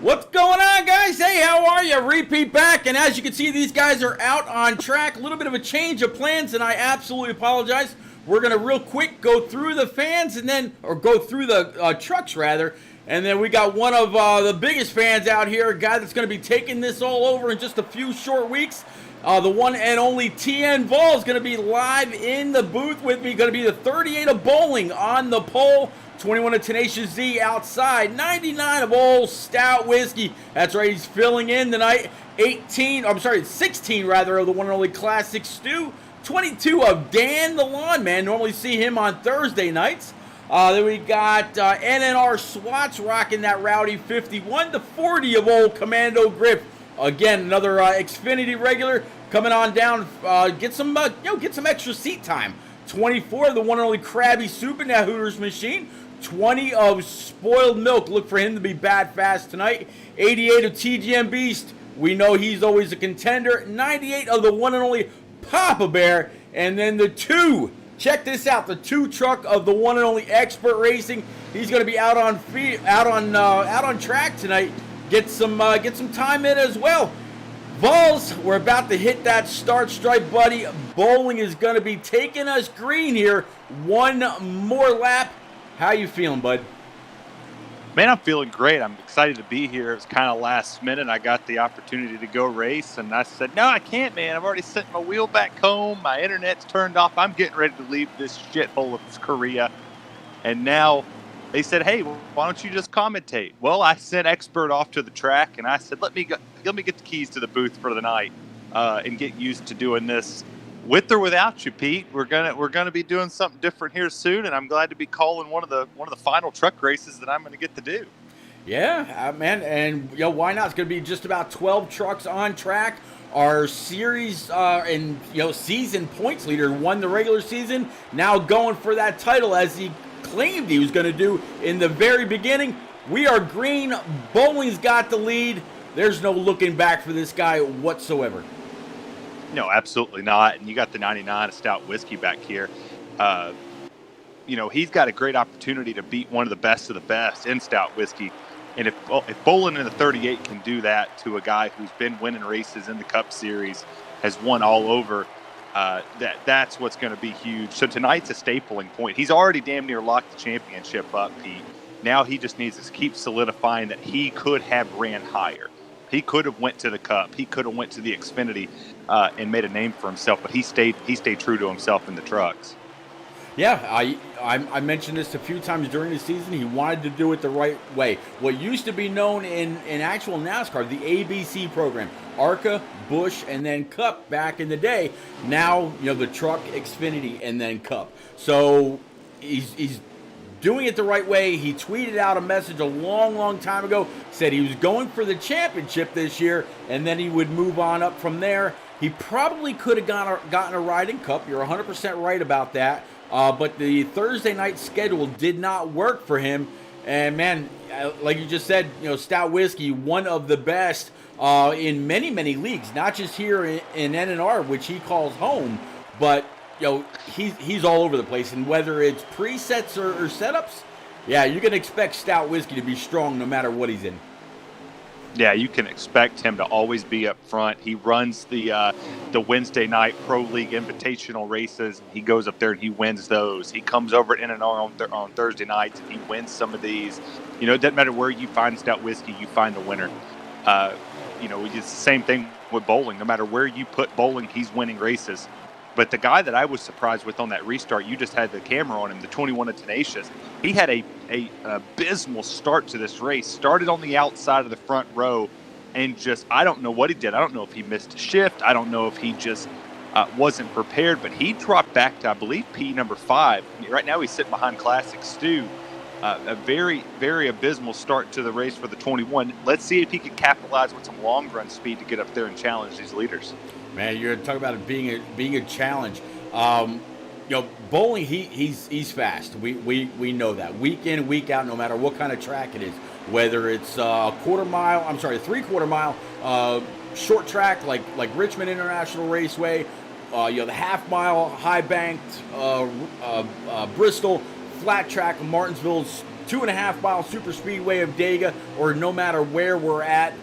What's going on, guys? Hey, how are you? Repeat back, and as you can see, these guys are out on track. A little bit of a change of plans, and I absolutely apologize. We're gonna real quick go through the fans, and then, or go through the trucks rather, and then we got one of the biggest fans out here, a guy that's gonna be taking this all over in just a few short weeks. The one and only TN Vol is gonna be live in the booth with me. Gonna be the 38 of bowling on the pole. 21 of Tenacious Z outside, 99 of Old Stout Whiskey. That's right, he's filling in tonight. 16 rather, of the one and only Classic Stew. 22 of Dan the Lawn Man. Normally see him on Thursday nights. Then we got NNR Swats rocking that rowdy 51. The 40 of Old Commando Griff. Again, another Xfinity regular coming on down. Get some extra seat time. 24 of the one and only Krabby Soup in that Hooters machine. 20 of Spoiled Milk. Look for him to be bad fast tonight. 88 of TGM Beast. We know he's always a contender. 98 of the one and only Papa Bear. And then the two. Check this out. The two truck of the one and only Expert Racing. He's going to be out on track tonight. Get some time in as well. Vols, we're about to hit that start stripe, buddy. Bowling is going to be taking us green here. One more lap. How you feeling, bud? Man, I'm feeling great. I'm excited to be here. It was kind of last minute. I got the opportunity to go race, and I said, no, I can't, man. I've already sent my wheel back home. My internet's turned off. I'm getting ready to leave this shithole of Korea. And now they said, hey, why don't you just commentate? Well, I sent Expert off to the track, and I said, let me get the keys to the booth for the night and get used to doing this. With or without you, Pete, we're gonna be doing something different here soon, and I'm glad to be calling one of the final truck races that I'm gonna get to do. Yeah, man, and why not? It's gonna be just about 12 trucks on track. Our series and season points leader won the regular season. Now going for that title as he claimed he was gonna do in the very beginning. We are green. Bowling's got the lead. There's no looking back for this guy whatsoever. No, absolutely not. And you got the 99 of Stout Whiskey back here. He's got a great opportunity to beat one of the best in Stout Whiskey. And if Bolin in the 38 can do that to a guy who's been winning races in the Cup Series, has won all over, that's what's going to be huge. So tonight's a stapling point. He's already damn near locked the championship up, Pete. Now he just needs to keep solidifying that he could have ran higher. He could have went to the Cup. He could have went to the Xfinity and made a name for himself. But he stayed true to himself in the trucks. Yeah, I mentioned this a few times during the season. He wanted to do it the right way. What used to be known in actual NASCAR, the ABC program, ARCA, Busch, and then Cup back in the day. Now, the truck, Xfinity, and then Cup. So he's doing it the right way. He tweeted out a message a long time ago, said he was going for the championship this year, and then he would move on up from there. He probably could have gotten a ride in Cup. You're 100% right about that. But the Thursday night schedule did not work for him. And, man, like you just said, Stout Whiskey, one of the best in many leagues, not just here in NNR, which he calls home, but he's all over the place, and whether it's presets or setups, yeah, you can expect Stout Whiskey to be strong no matter what he's in. Yeah, you can expect him to always be up front. He runs the Wednesday night Pro League Invitational races. He goes up there and he wins those. He comes over at NNR on Thursday nights and he wins some of these. It doesn't matter where you find Stout Whiskey, you find the winner. It's the same thing with bowling. No matter where you put bowling, he's winning races. But the guy that I was surprised with on that restart, you just had the camera on him, the 21 of Tenacious. He had an abysmal start to this race. Started on the outside of the front row and I don't know what he did. I don't know if he missed a shift. I don't know if he just wasn't prepared. But he dropped back to, I believe, P number 5. Right now he's sitting behind Classic Stew. A very, very abysmal start to the race for the 21. Let's see if he can capitalize with some long run speed to get up there and challenge these leaders. Man, you're talking about it being a challenge. Bowling, he's fast. We know that week in, week out, no matter what kind of track it is. Whether it's a 3/4 mile short track like Richmond International Raceway, the half mile high banked Bristol, flat track Martinsville's 2.5 mile super speedway of Dega, or no matter where we're at,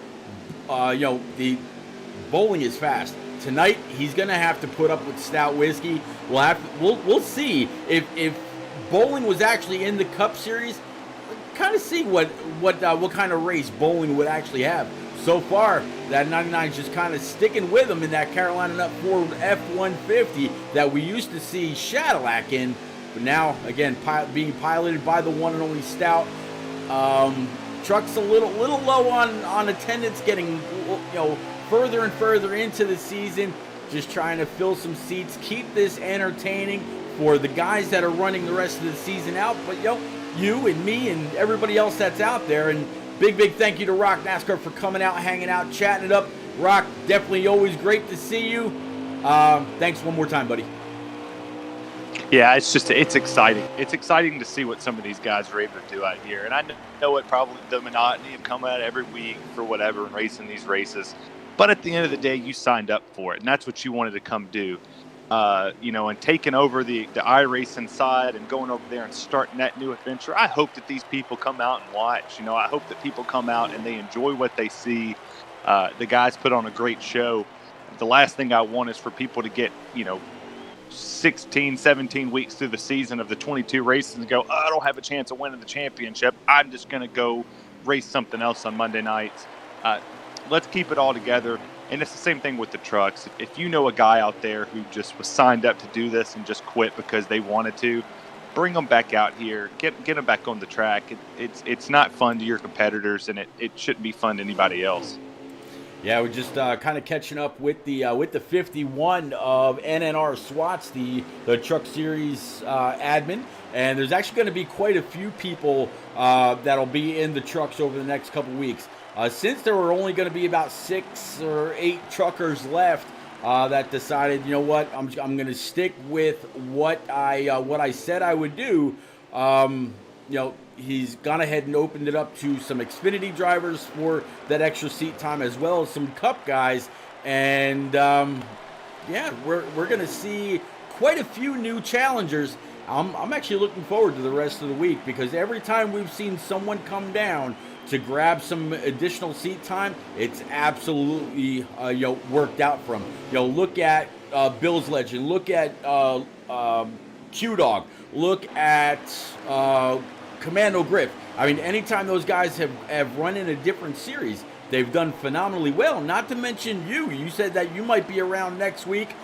the bowling is fast. Tonight he's gonna have to put up with stout whiskey. We'll see if bowling was actually in the Cup Series. Kind of see what kind of race bowling would actually have. So far, that 99 is just kind of sticking with them in that Carolina Nut Ford F-150 that we used to see Cadillac in, but now again being piloted by the one and only Stout. Truck's a little low on attendance, getting further and further into the season. Just trying to fill some seats, keep this entertaining for the guys that are running the rest of the season out. But you and me and everybody else that's out there. And big thank you to Rock NASCAR for coming out, hanging out, chatting it up. Rock, definitely always great to see you. Thanks one more time, buddy. Yeah, it's exciting. It's exciting to see what some of these guys are able to do out here. And I know it probably the monotony of coming out every week for whatever and racing these races. But at the end of the day, you signed up for it, and that's what you wanted to come do. And taking over the iRacing side and going over there and starting that new adventure. I hope that these people come out and watch. I hope that people come out and they enjoy what they see. The guys put on a great show. The last thing I want is for people to get, 16, 17 weeks through the season of the 22 races and go, I don't have a chance of winning the championship. I'm just going to go race something else on Monday nights. Let's keep it all together. And it's the same thing with the trucks. If you know a guy out there who just was signed up to do this and just quit because they wanted to, bring them back out here. Get them back on the track. It's not fun to your competitors, and it shouldn't be fun to anybody else. Yeah, we're just kind of catching up with the 51 of NNR SWATs, the Truck Series admin. And there's actually going to be quite a few people that'll be in the trucks over the next couple weeks. Since there were only going to be about 6 or 8 truckers left that decided, you know what, I'm going to stick with what I said I would do. He's gone ahead and opened it up to some Xfinity drivers for that extra seat time, as well as some Cup guys. And we're going to see quite a few new challengers. I'm actually looking forward to the rest of the week, because every time we've seen someone come down to grab some additional seat time, it's absolutely worked out for them. Look at Bill's Legend, look at Q-Dog, look at Commando Griff. I mean, anytime those guys have run in a different series, they've done phenomenally well. Not to mention you said that you might be around next week.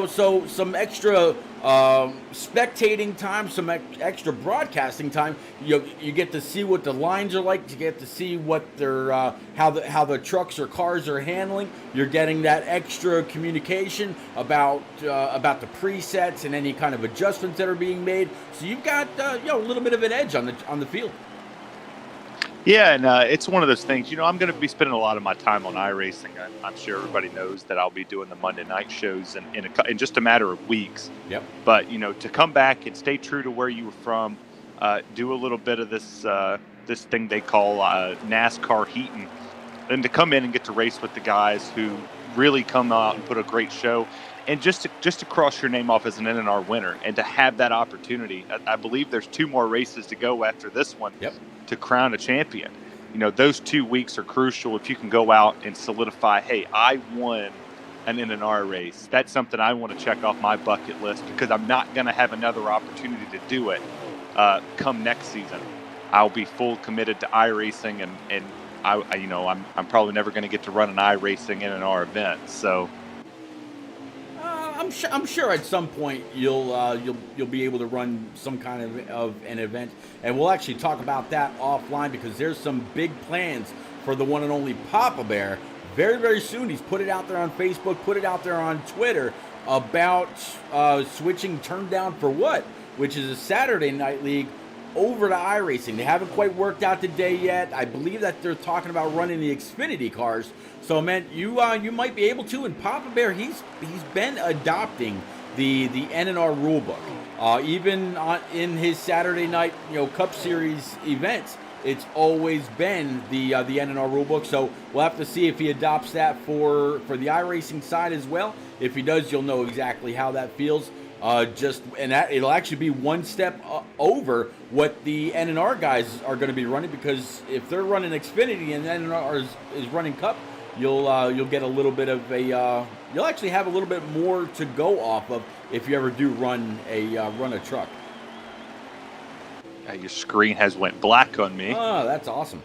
So some extra spectating time, some extra broadcasting time. You get to see what the lines are like. You get to see what their how the trucks or cars are handling. You're getting that extra communication about the presets and any kind of adjustments that are being made. So you've got a little bit of an edge on the field. Yeah, and it's one of those things. I'm going to be spending a lot of my time on iRacing. I'm sure everybody knows that I'll be doing the Monday night shows in just a matter of weeks. Yep. But to come back and stay true to where you were from, do a little bit of this thing they call NASCAR heating, and to come in and get to race with the guys who really come out and put a great show, and just to cross your name off as an NNR winner, and to have that opportunity. I believe there's 2 more races to go after this one. Yep. To crown a champion. Those 2 weeks are crucial. If you can go out and solidify, hey, I won an NNR race, that's something I want to check off my bucket list, because I'm not going to have another opportunity to do it come next season. I'll be full committed to iRacing, and I'm probably never going to get to run an iRacing NNR event. So I'm sure at some point you'll be able to run some kind of an event, and we'll actually talk about that offline, because there's some big plans for the one and only Papa Bear very, very soon. He's put it out there on Facebook, put it out there on Twitter about switching Turn Down for What, which is a Saturday night league, over to iRacing. They haven't quite worked out the day yet. I believe that they're talking about running the Xfinity cars. So, man, you might be able to. And Papa Bear, he's been adopting the NNR rulebook. Even in his Saturday night Cup Series events, it's always been the NNR rulebook. So we'll have to see if he adopts that for the iRacing side as well. If he does, you'll know exactly how that feels. It'll actually be one step over what the NNR guys are going to be running, because if they're running Xfinity and NNR is running Cup, you'll get a little bit of you'll actually have a little bit more to go off of if you ever do run a truck. Your screen has went black on me. Oh, that's awesome.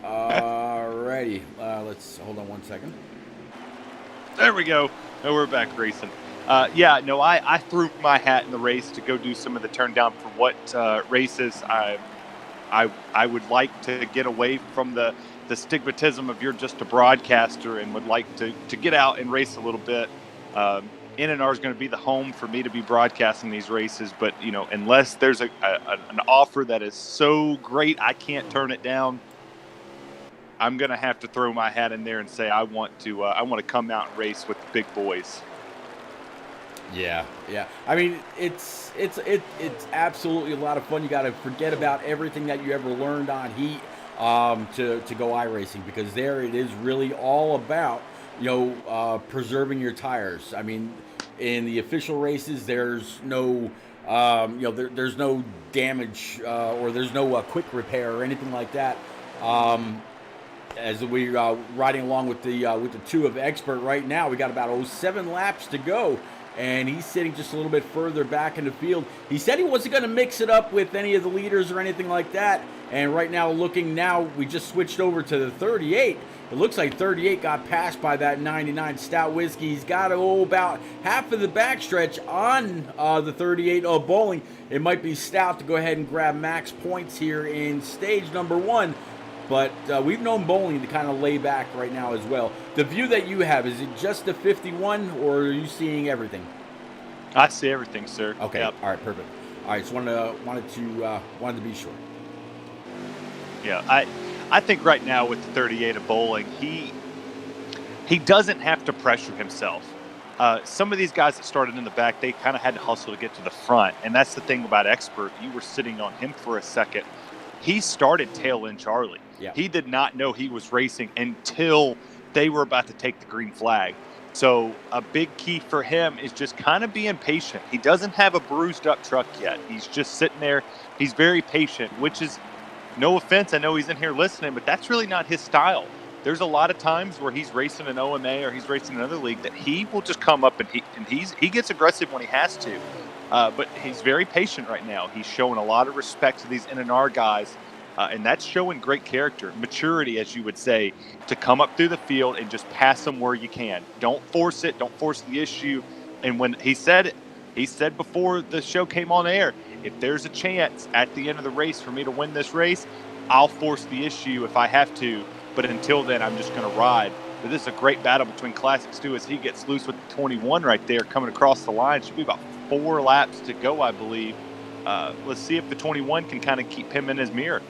Alrighty, let's hold on 1 second. There we go. Oh, we're back racing. I threw my hat in the race to go do some of the turn down for what races I would like to get away from the stigmatism of you're just a broadcaster, and would like to get out and race a little bit. NNR is going to be the home for me to be broadcasting these races, but unless there's an offer that is so great I can't turn it down, I'm going to have to throw my hat in there and say I want to come out and race with the big boys. Yeah. I mean, it's absolutely a lot of fun. You got to forget about everything that you ever learned on heat to go iRacing, because there it is really all about preserving your tires. I mean, in the official races, there's no there's no damage or there's no quick repair or anything like that. As we riding along with the two of Expert right now, we got about 7 laps to go, and he's sitting just a little bit further back in the field. He said he wasn't going to mix it up with any of the leaders or anything like that. And right now, we just switched over to the 38. It looks like 38 got passed by that 99 Stout Whiskey. He's got about half of the backstretch on the 38 of Bowling. It might be Stout to go ahead and grab max points here in stage number 1. But we've known Bowling to kind of lay back right now as well. The view that you have, is it just the 51, or are you seeing everything? I see everything, sir. Okay. Yep. All right. Perfect. All right. Just wanted to be sure. Yeah, I think right now with the 38 of Bowling, he doesn't have to pressure himself. Some of these guys that started in the back, they kind of had to hustle to get to the front, and that's the thing about Expert. You were sitting on him for a second. He started tail end Charlie. Yeah. He did not know he was racing until they were about to take the green flag. So a big key for him is just kind of being patient. He doesn't have a bruised up truck yet. He's just sitting there. He's very patient, which is, no offense, I know he's in here listening, but that's really not his style. There's a lot of times where he's racing an OMA or he's racing another league that he will just come up and he gets aggressive when he has to. But he's very patient right now. He's showing a lot of respect to these NNR guys, and that's showing great character, maturity, as you would say, to come up through the field and just pass them where you can. Don't force it. Don't force the issue. And when he said before the show came on air, if there's a chance at the end of the race for me to win this race, I'll force the issue if I have to. But until then, I'm just going to ride. But this is a great battle between Classic Stu as he gets loose with the 21 right there coming across the line. Should be about 4 laps to go, I believe. Let's see if the 21 can kind of keep him in his mirror.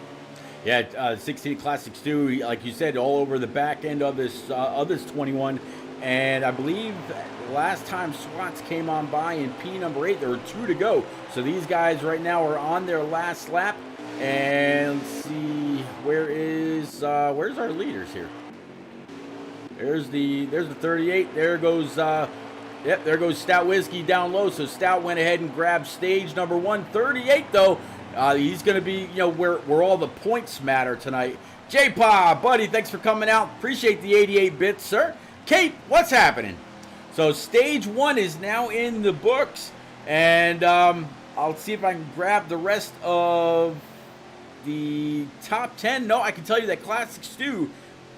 Yeah, 16 Classic Stu, like you said, all over the back end of this 21. And I believe last time Swats came on by in P number 8, there were 2 to go. So these guys right now are on their last lap. And let's see, where's our leaders here? There's the 38. There goes there goes Stout Whiskey down low. So Stout went ahead and grabbed stage number 1. 38 though, he's going to be where all the points matter tonight. J-Pa, buddy, thanks for coming out. Appreciate the 88 bits, sir. Kate, what's happening? So stage 1 is now in the books, and I'll see if I can grab the rest of the top 10. No, I can tell you that Classic Stu.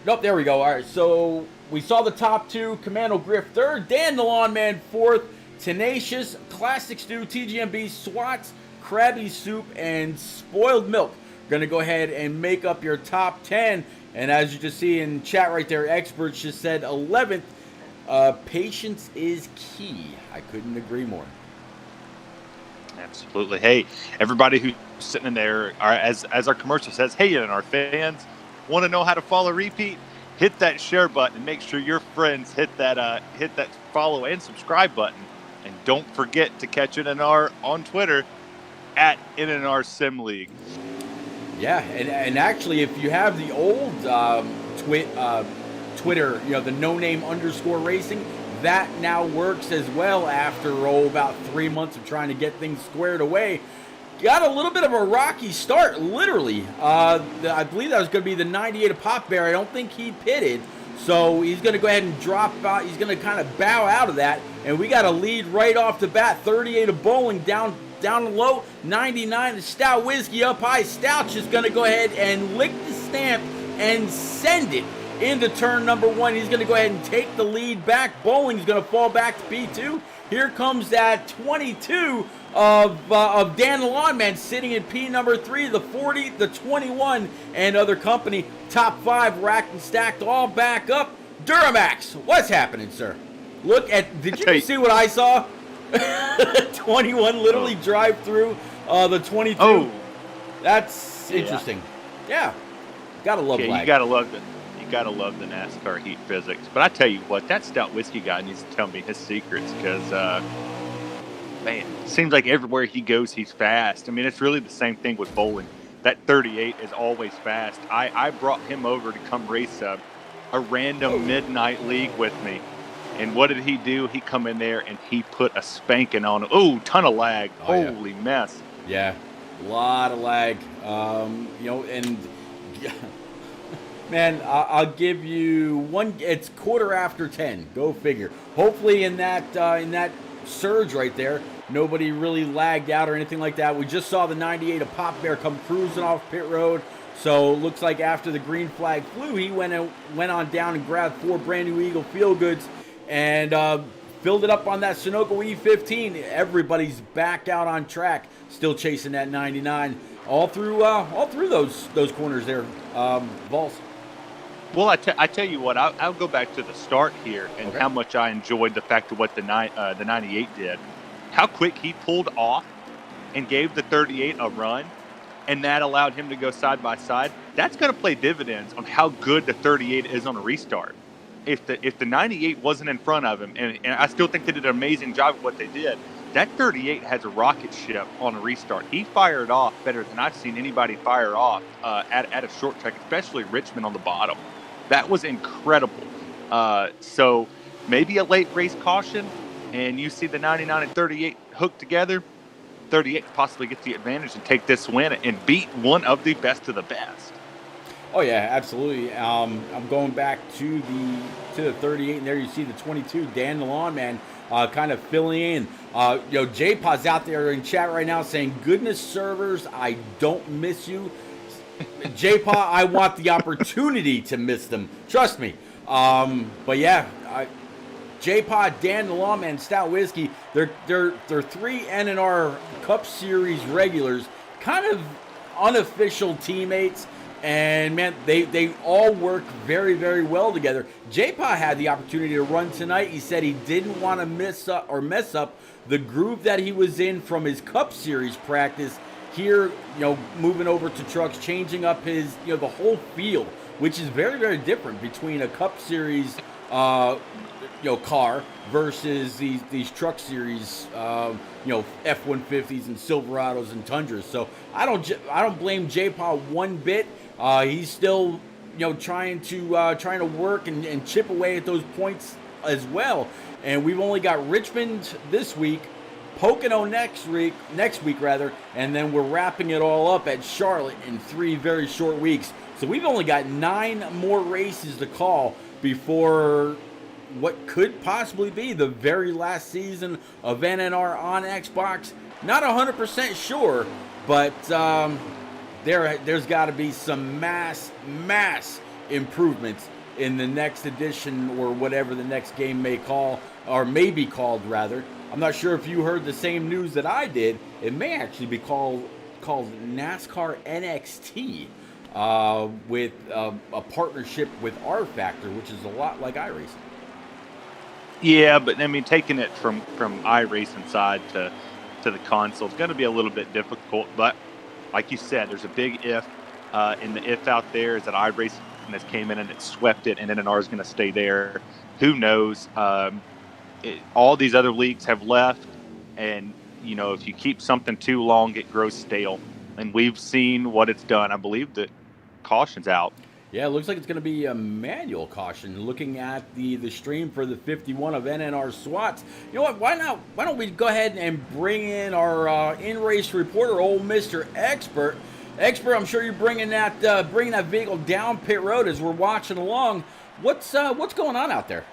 Nope, there we go. All right, so we saw the top 2. Commando Griff 3rd, Dan the Lawn Man 4th, Tenacious, Classic Stu, TGMB, Swats, Krabby Soup, and Spoiled Milk. Going to go ahead and make up your top 10. And as you just see in chat right there, Experts just said 11th. Patience is key. I couldn't agree more. Absolutely. Hey, everybody who's sitting in there, as our commercial says, hey, and our fans want to know how to follow Repeat, hit that share button and make sure your friends hit that follow and subscribe button. And don't forget to catch NNR on Twitter at NNR Sim League. Yeah, and actually, if you have the old Twitter, the no name _ racing, that now works as well after about 3 months of trying to get things squared away. Got a little bit of a rocky start, literally. I believe that was going to be the 98 of Pop Bear. I don't think he pitted, so he's going to go ahead and drop out. He's going to kind of bow out of that, and we got a lead right off the bat. 38 of Bowling down low, 99 of Stout Whiskey up high. Stout's just going to go ahead and lick the stamp and send it into turn number 1. He's going to go ahead and take the lead back. Bowling's going to fall back to P2. Here comes that 22 of Dan the Lawn Man sitting in P number 3, the 40, the 21, and other company. Top 5 racked and stacked all back up. Duramax, what's happening, sir? Look at, did you see what I saw? 21 literally drive through the 22. Oh, that's interesting. Yeah, gotta love lag. You gotta love the NASCAR heat physics. But I tell you what, that Stout Whiskey guy needs to tell me his secrets, because man, it seems like everywhere he goes, he's fast. I mean, it's really the same thing with Bowling. That 38 is always fast. I brought him over to come race a random midnight league with me. And what did he do? He come in there and he put a spanking on him. Oh, ton of lag. Holy mess. Yeah, a lot of lag. And man, I'll give you one. It's 10:15. Go figure. Hopefully in that surge right there, nobody really lagged out or anything like that. We just saw the 98 of Pop Bear come cruising off pit road. So it looks like after the green flag flew, he went on down and grabbed 4 brand new Eagle Feel Goods and filled it up on that Sunoco E15. Everybody's back out on track, still chasing that 99 all through those corners there, Vols. Well, I tell you what, I'll go back to the start here and how much I enjoyed the fact of what the 98 did. How quick he pulled off and gave the 38 a run, and that allowed him to go side by side. That's going to play dividends on how good the 38 is on a restart. If the 98 wasn't in front of him, and I still think they did an amazing job of what they did, that 38 has a rocket ship on a restart. He fired off better than I've seen anybody fire off at a short track, especially Richmond on the bottom. That was incredible. So maybe a late race caution, and you see the 99 and 38 hooked together. 38 possibly gets the advantage and take this win and beat one of the best of the best. Oh yeah, absolutely. I'm going back to the 38, and there you see the 22, Dan the Lawn Man, kind of filling in. J-Pod's out there in chat right now saying, "Goodness servers, I don't miss you." J-Pod, I want the opportunity to miss them. Trust me. But yeah, J-Pod, Dan the Lawn Man, Stout Whiskey, they're 3 NNR Cup Series regulars, kind of unofficial teammates. And man, they all work very, very well together. J-Pa had the opportunity to run tonight. He said he didn't want to mess up the groove that he was in from his Cup Series practice. Here, moving over to trucks, changing up his, the whole field, which is very, very different between a Cup Series, car versus these truck series, F-150s and Silverados and Tundras. So I don't blame J-Pa one bit. He's still, trying to work and chip away at those points as well. And we've only got Richmond this week, Pocono next week, and then we're wrapping it all up at Charlotte in 3 very short weeks. So we've only got 9 more races to call before what could possibly be the very last season of NNR on Xbox. Not 100% sure, but there's got to be some mass improvements in the next edition, or whatever the next game may be called rather. I'm not sure if you heard the same news that I did. It may actually be called NASCAR NXT, with a partnership with R Factor, which is a lot like iRacing. Yeah, but I mean, taking it from iRacing side to the console is going to be a little bit difficult. But like you said, there's a big if. And the if out there is that iRacing has came in and it swept it, and NNR is going to stay there. Who knows? All these other leagues have left, and if you keep something too long, it grows stale. And we've seen what it's done. I believe that caution's out. Yeah, it looks like it's going to be a manual caution. Looking at the stream for the 51 of NNR SWATs, you know what? Why don't we go ahead and bring in our in-race reporter, old Mister Expert. Expert, I'm sure you're bringing that vehicle down pit road as we're watching along. What's going on out there?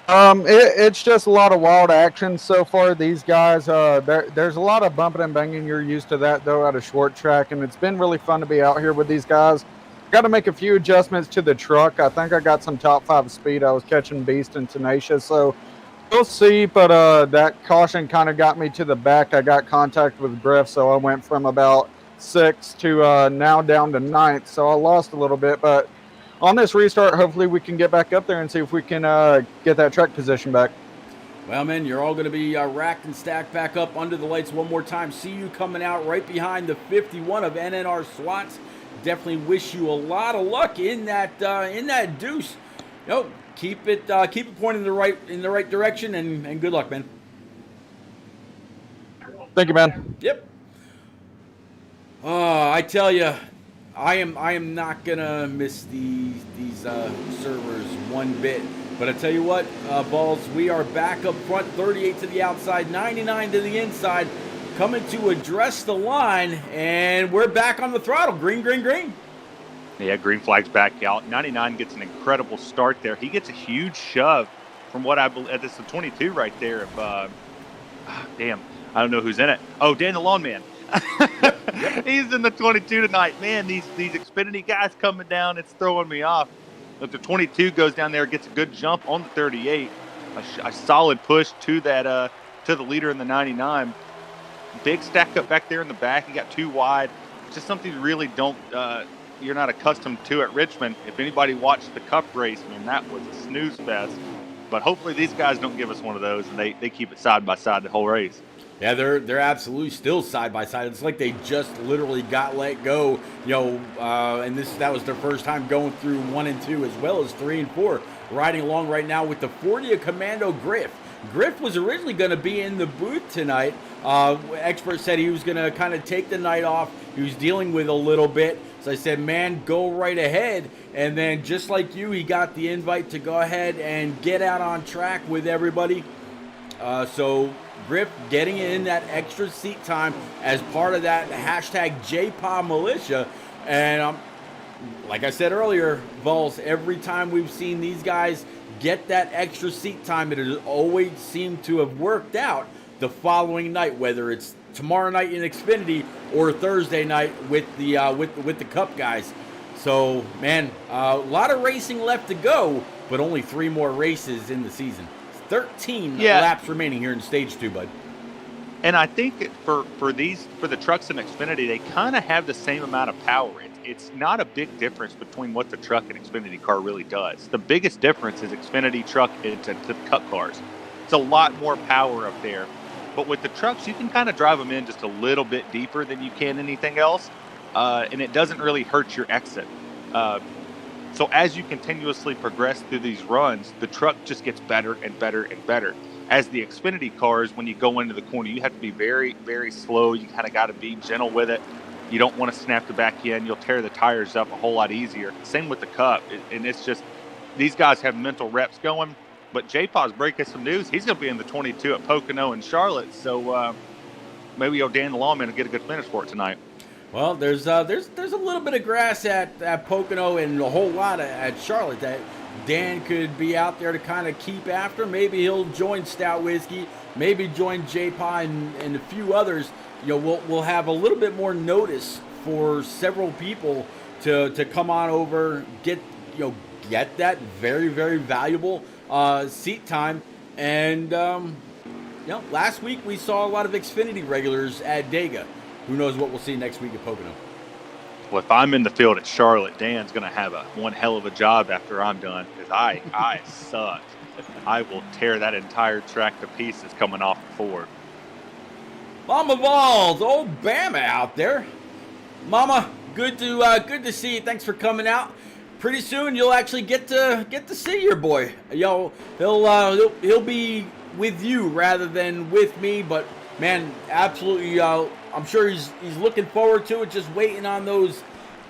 It's just a lot of wild action so far. These guys, there's a lot of bumping and banging. You're used to that though at a short track, and it's been really fun to be out here with these guys. Got to make a few adjustments to the truck. I think I got some top 5 speed. I was catching Beast and Tenacious, so we'll see. But that caution kind of got me to the back. I got contact with Griff, so I went from about 6th to now down to 9th. So I lost a little bit, but on this restart, hopefully we can get back up there and see if we can get that track position back. Well, man, you're all going to be racked and stacked back up under the lights one more time. See you coming out right behind the 51 of NNR SWATs. Definitely wish you a lot of luck in that deuce. Keep it pointing in the right direction, and good luck, man. Thank you, man. Yep. I tell you, I am not gonna miss these servers one bit. But I tell you what, Balls, we are back up front, 38 to the outside, 99 to the inside, coming to address the line, and we're back on the throttle. Green, green, green. Yeah, green flag's back out. 99 gets an incredible start there. He gets a huge shove from what I believe. This is 22 right there. Damn, I don't know who's in it. Oh, Dan the Lawn Man. He's in the 22 tonight. Man, these Xfinity guys coming down, it's throwing me off. But the 22 goes down there, gets a good jump on the 38. A solid push to that to the leader in the 99. Big stack up back there in the back. He got 2 wide. Just something you really don't you're not accustomed to at Richmond. If anybody watched the Cup race, man, that was a snooze fest. But hopefully these guys don't give us one of those, and they keep it side by side the whole race. Yeah, they're absolutely still side by side. It's like they just literally got let go, and that was their first time going through 1 and 2 as well as 3 and 4. Riding along right now with the 40 of Commando Griff. Griff was originally going to be in the booth tonight. Expert said he was going to kind of take the night off. He was dealing with a little bit. So I said, man, go right ahead. And then just like you, he got the invite to go ahead and get out on track with everybody. So Griff getting in that extra seat time as part of that hashtag JPA militia. And like I said earlier, Vols, every time we've seen these guys get that extra seat time, it has always seemed to have worked out the following night, whether it's tomorrow night in Xfinity or Thursday night with the Cup guys. So, man, a lot of racing left to go, but only 3 more races in the season. 13 laps remaining here in Stage 2, bud. And I think for the trucks in Xfinity, they kind of have the same amount of power. It's not a big difference between what the truck and Xfinity car really does. The biggest difference is Xfinity truck to the Cup cars. It's a lot more power up there. But with the trucks, you can kind of drive them in just a little bit deeper than you can anything else, and it doesn't really hurt your exit. So as you continuously progress through these runs, the truck just gets better and better and better. As the Xfinity cars, when you go into the corner, you have to be very, very slow. You kind of got to be gentle with it. You don't want to snap the back end. You'll tear the tires up a whole lot easier. Same with the Cup. And it's just, these guys have mental reps going. But J-Paw's breaking some news. He's going to be in the 22 at Pocono and Charlotte. So maybe Dan the Lawman will get a good finish for it tonight. Well, there's a little bit of grass at Pocono and a whole lot at Charlotte that Dan could be out there to kind of keep after. Maybe he'll join Stout Whiskey, maybe join J-Paw and a few others. We'll have a little bit more notice for several people to come on over, get that very, very valuable seat time. And last week we saw a lot of Xfinity regulars at Dega. Who knows what we'll see next week at Pocono? Well, if I'm in the field at Charlotte, Dan's going to have one hell of a job after I'm done, because I suck. I will tear that entire track to pieces coming off the 4. Mama Balls, old Bama out there. Mama, good to see you. Thanks for coming out. Pretty soon you'll actually get to see your boy. He'll be with you rather than with me, but man, absolutely. I'm sure he's looking forward to it. Just waiting on those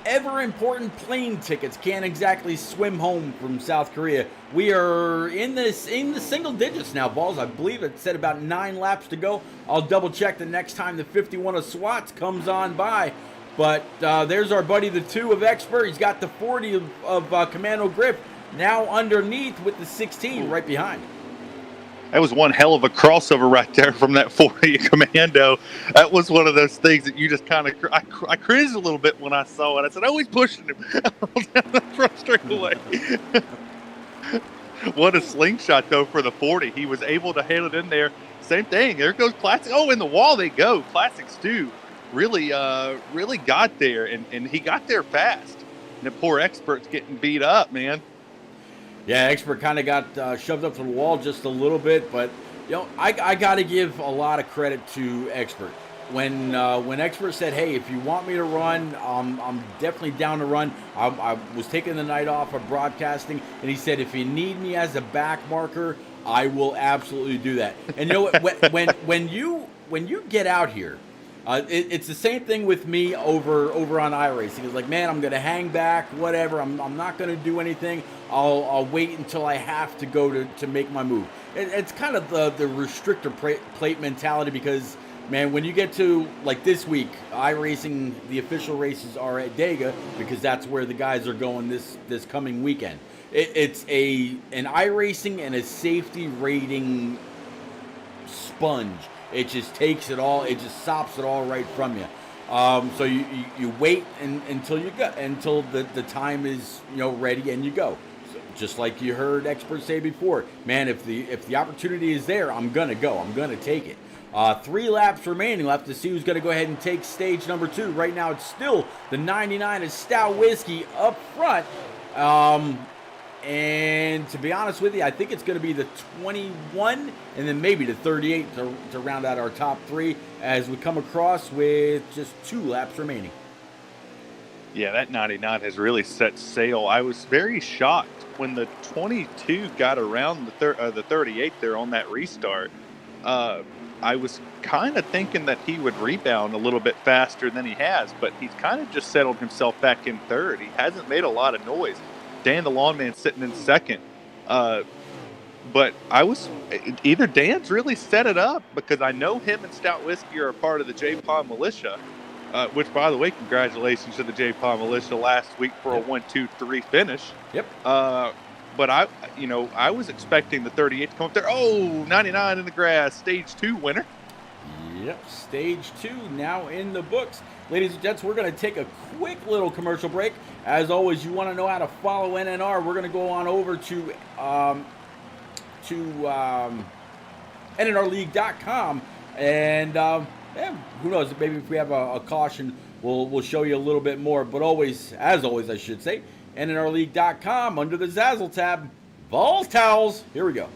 ever important plane tickets can't exactly swim home from South Korea. We are in the single digits now, Balls. I believe it said about 9 laps to go. I'll double check the next time the 51 of SWATs comes on by. But there's our buddy, the 2 of Expert. He's got the 40 of Commando Grip now underneath with the 16 right behind. That was one hell of a crossover right there from that 40 Commando. That was one of those things that you just kind of, I cringed a little bit when I saw it. I said, oh, he's pushing him down the front straightaway. What a slingshot, though, for the 40. He was able to hail it in there. Same thing. There goes Classic. Oh, in the wall they go. Classic Stu really got there, and he got there fast. And the poor Expert's getting beat up, man. Yeah, Expert kind of got shoved up to the wall just a little bit, but I got to give a lot of credit to Expert. When Expert said, "Hey, if you want me to run, I'm definitely down to run." I was taking the night off of broadcasting, and he said, "If you need me as a back marker, I will absolutely do that." And you know what? when you get out here. It's the same thing with me over on iRacing. It's like, man, I'm going to hang back, whatever. I'm not going to do anything. I'll wait until I have to go to make my move. It's kind of the restrictor plate mentality because, man, when you get to, like this week, iRacing, the official races are at Dega because that's where the guys are going this coming weekend. It's an iRacing and a safety rating sponge. It just takes it all. It just sops it all right from you. So you wait until you go until the time is ready and you go. So just like you heard experts say before, man. If the opportunity is there, I'm gonna go. I'm gonna take it. 3 laps remaining. We'll have to see who's going to go ahead and take stage number 2. Right now, it's still the 99 is Stout Whiskey up front. And to be honest with you, I think it's going to be the 21 and then maybe the 38 to round out our top 3 as we come across with just 2 laps remaining. Yeah, that 99 has really set sail. I was very shocked when the 22 got around the 38 there on that restart. I was kind of thinking that he would rebound a little bit faster than he has, but he's kind of just settled himself back in third. He hasn't made a lot of noise. Dan the Lawn Man sitting in second. But either Dan's really set it up because I know him and Stout Whiskey are a part of the J-Paw Militia, which, by the way, congratulations to the J-Paw Militia last week for a 1-2-3 finish. Yep. But I was expecting the 38 to come up there. Oh, 99 in the grass, stage 2 winner. Yep, stage 2 now in the books. Ladies and gents, we're going to take a quick little commercial break. As always, you want to know how to follow NNR, we're going to go on over to NNRleague.com. And who knows, maybe if we have a caution, we'll show you a little bit more. But always, as always, I should say, NNRleague.com under the Zazzle tab. Balls Towels. Here we go.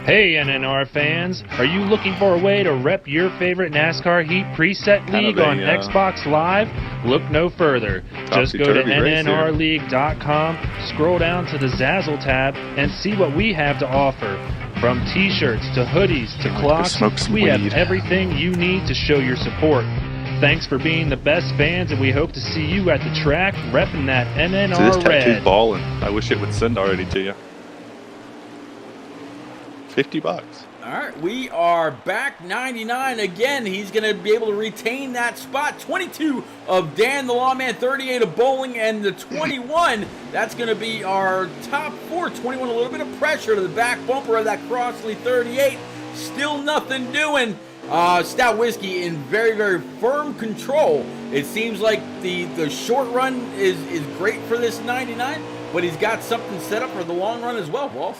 Hey NNR fans, are you looking for a way to rep your favorite NASCAR Heat preset league on Xbox Live? Look no further. Just go to NNRleague.com, scroll down to the Zazzle tab, and see what we have to offer. From t-shirts to hoodies to clocks, we have everything you need to show your support. Thanks for being the best fans, and we hope to see you at the track repping that NNR so this red. tattoo's ballin'. I wish it would send already to you. $50. All right, we are back. 99 again. He's going to be able to retain that spot. 22 of Dan the Lawman, 38 of Bowling, and the 21. That's going to be our top 4. 21, a little bit of pressure to the back bumper of that Crossley 38. Still nothing doing. Stout Whiskey in very, very firm control. It seems like the short run is great for this 99, but he's got something set up for the long run as well, Walls.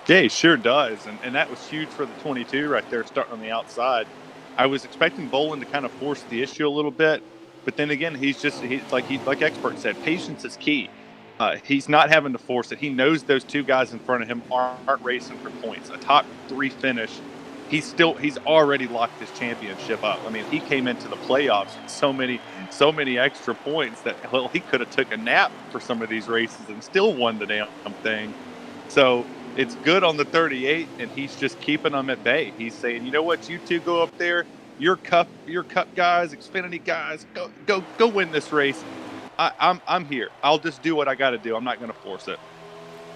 Yeah, he sure does, and that was huge for the 22 right there, starting on the outside. I was expecting Bolin to kind of force the issue a little bit, but then again, he's like Expert said, patience is key. He's not having to force it. He knows those 2 guys in front of him aren't racing for points. A top 3 finish, he's already locked his championship up. I mean, he came into the playoffs with so many extra points that he could have took a nap for some of these races and still won the damn thing. So it's good on the 38, and he's just keeping them at bay. He's saying, you know what, you 2 go up there, your cup guys, Xfinity guys, go win this race. I'm here. I'll just do what I got to do. I'm not going to force it.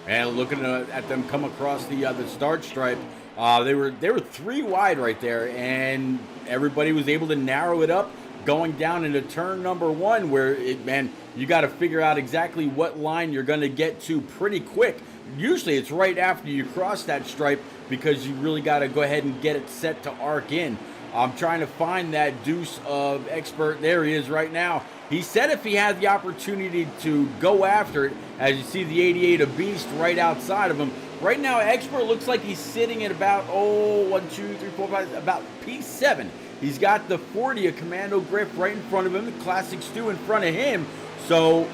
And looking at them come across the start stripe, they were 3 wide right there, and everybody was able to narrow it up going down into turn number 1, where you got to figure out exactly what line you're going to get to pretty quick. Usually it's right after you cross that stripe, because you really got to go ahead and get it set to arc in. I'm trying to find that deuce of Expert. There he is right now. He said if he had the opportunity to go after it, as you see the 88 of Beast right outside of him. Right now, Expert looks like he's sitting at about, 1, 2, 3, 4, 5, about P7. He's got the 40 of Commando Griff right in front of him, the Classic Stu in front of him. So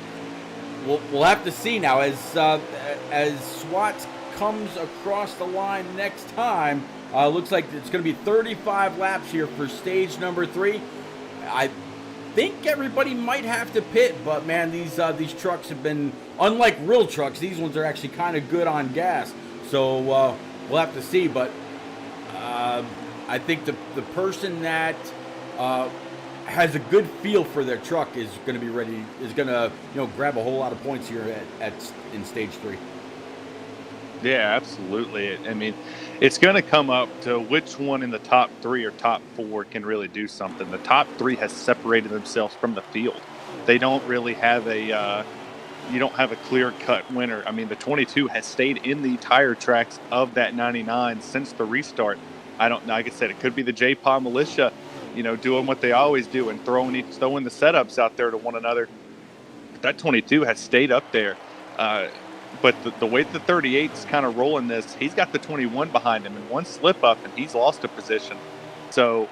we'll have to see now as Swats comes across the line next time. Looks like it's going to be 35 laps here for stage number 3. I think everybody might have to pit, but man, these trucks have been, unlike real trucks, these ones are actually kind of good on gas. So we'll have to see. But I think the person that has a good feel for their truck is going to be ready, is going to grab a whole lot of points here in stage 3. Yeah, absolutely. I mean, it's going to come up to which one in the top 3 or top 4 can really do something. The top 3 has separated themselves from the field. They don't really have you don't have a clear-cut winner. I mean, the 22 has stayed in the tire tracks of that 99 since the restart. I don't know. Like I said, it could be the J-Paw militia, doing what they always do and throwing the setups out there to one another. But that 22 has stayed up there. But the way the 38's kind of rolling this, he's got the 21 behind him, and one slip up and he's lost a position. So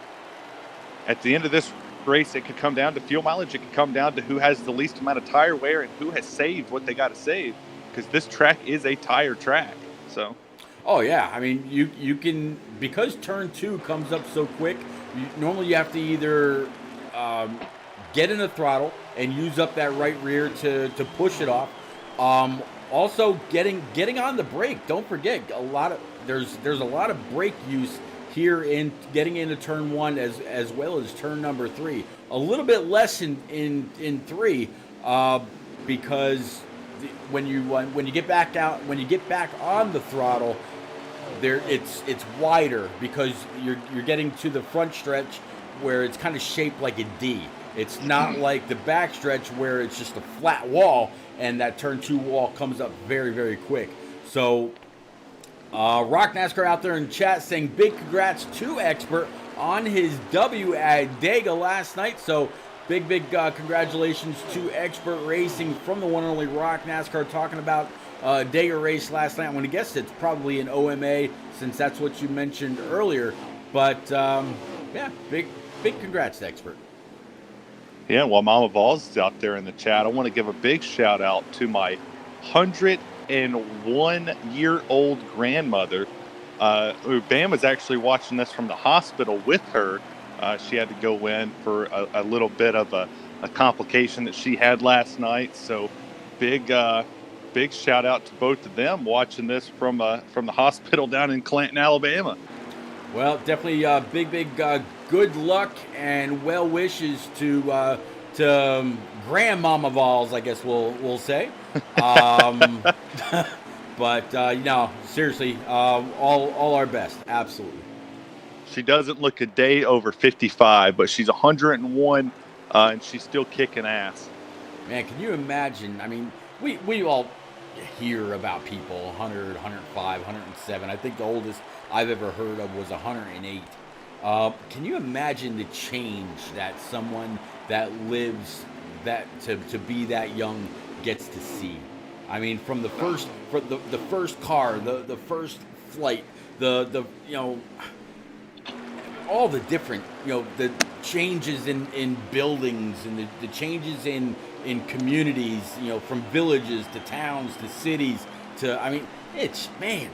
at the end of this race, it could come down to fuel mileage. It could come down to who has the least amount of tire wear and who has saved what they got to save, because this track is a tire track. So. Oh yeah, I mean you can, because turn 2 comes up so quick. Normally you have to either get in the throttle and use up that right rear to push it off. Also, getting on the brake. Don't forget, there's a lot of brake use here in getting into turn 1 as well as turn number 3. A little bit less in 3 because when you get back on the throttle, it's wider, because you're getting to the front stretch where it's kind of shaped like a D. It's not like the back stretch where it's just a flat wall, and that turn 2 wall comes up very, very quick. So Rock NASCAR out there in chat saying big congrats to Expert on his W at Dega last night. So big congratulations to Expert Racing from the one and only Rock NASCAR, talking about Dega race last night. I'm going to guess it's probably an OMA, since that's what you mentioned earlier. But yeah, big congrats to Expert. Yeah, while Mama Vols is out there in the chat, I want to give a big shout out to my 101-year-old grandmother, who Bam was actually watching this from the hospital with her. She had to go in for a little bit of a complication that she had last night. So big shout out to both of them watching this from the hospital down in Clanton, Alabama. Well, definitely big good luck and well wishes to Grandmama Vols, I guess we'll say. But seriously, all our best, absolutely. She doesn't look a day over 55, but she's 101, and she's still kicking ass. Man, can you imagine? I mean, we all hear about people 100, 105, 107. I think the oldest I've ever heard of was 108. Can you imagine the change that someone that lives that to be that young gets to see? I mean, from the first car, the first flight, the all the different, the changes in buildings and the changes in communities, from villages to towns to cities to, I mean, man,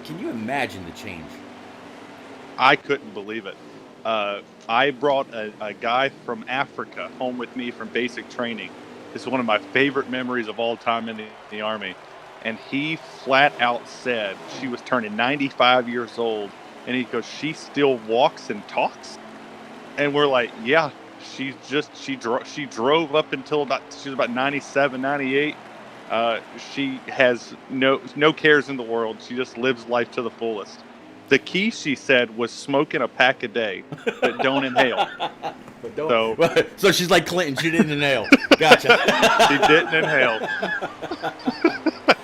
can you imagine the change? I couldn't believe it. I brought a guy from Africa home with me from basic training. This is one of my favorite memories of all time in the Army. And he flat out said she was turning 95 years old. And he goes, she still walks and talks? And we're like, yeah, she drove up until she was about 97, 98. She has no cares in the world. She just lives life to the fullest. The key, she said, was smoking a pack a day, but don't inhale. But don't. So she's like Clinton. She didn't inhale. Gotcha. She didn't inhale.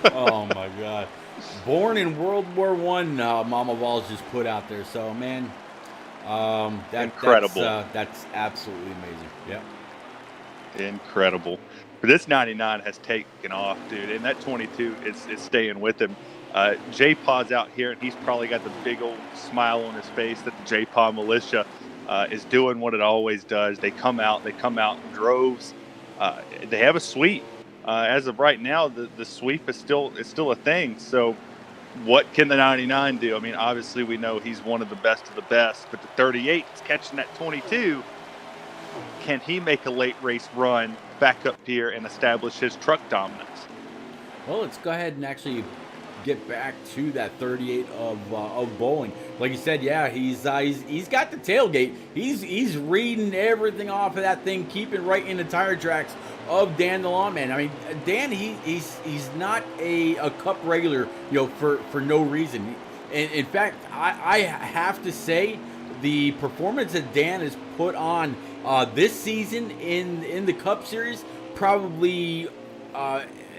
Oh my God. Born in World War I, Mama Balls just put out there. So man, incredible. That's absolutely amazing. Yeah. Incredible. But this 99 has taken off, dude, and that 22 is staying with him. J-Paw's out here, and he's probably got the big old smile on his face that the J-Paw militia is doing what it always does. They come out in droves. They have a sweep. As of right now, the sweep is still a thing. So what can the 99 do? I mean, obviously we know he's one of the best, but the 38 is catching that 22. Can he make a late race run back up here and establish his truck dominance? Well, let's go ahead and actually get back to that 38 of Bowling. Like you said, yeah, he's got the tailgate. He's reading everything off of that thing, keeping right in the tire tracks of Dan the Lawman. I mean, Dan, he's not a Cup regular, for no reason. And in fact, I have to say the performance that Dan has put on this season in the Cup Series probably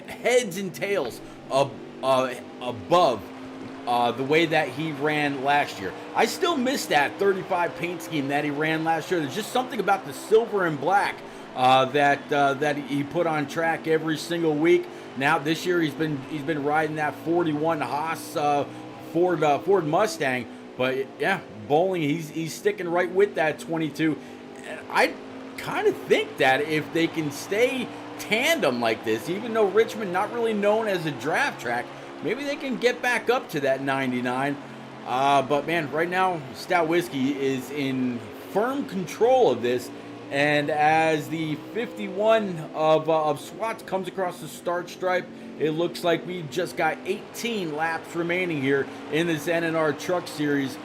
heads and tails above the way that he ran last year. I still miss that 35 paint scheme that he ran last year. There's just something about the silver and black that he put on track every single week. Now this year he's been riding that 41 Haas Ford Mustang. But yeah, Bowling, he's sticking right with that 22. And I kind of think that if they can stay tandem like this, even though Richmond not really known as a draft track, maybe they can get back up to that 99. But man, right now Stout Whiskey is in firm control of this, and as the 51 of Swats comes across the start stripe, it looks like we've just got 18 laps remaining here in this NNR Truck Series.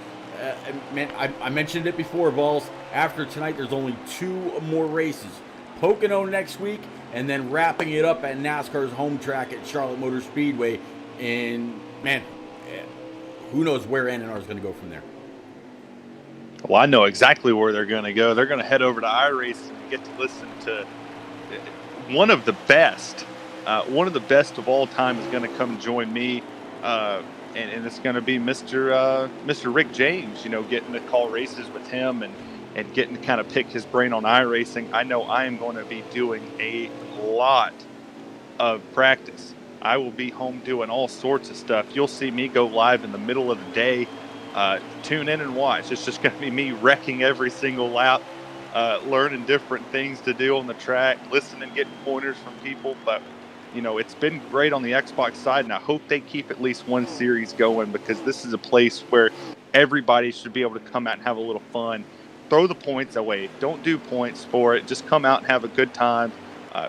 Man, I mentioned it before, Balls. After tonight, there's only 2 more races. Pocono next week, and then wrapping it up at NASCAR's home track at Charlotte Motor Speedway. And man, who knows where NNR is going to go from there. Well, I know exactly where they're going to go. They're going to head over to iRace and get to listen to one of the best of all time is going to come join me. And it's going to be Mr. Rick James, getting to call races with him and getting to kind of pick his brain on iRacing. I know I am going to be doing a lot of practice. I will be home doing all sorts of stuff. You'll see me go live in the middle of the day. Tune in and watch. It's just going to be me wrecking every single lap, learning different things to do on the track, listening, getting pointers from people. But it's been great on the Xbox side, and I hope they keep at least one series going, because this is a place where everybody should be able to come out and have a little fun. Throw the points away. Don't do points for it. Just come out and have a good time.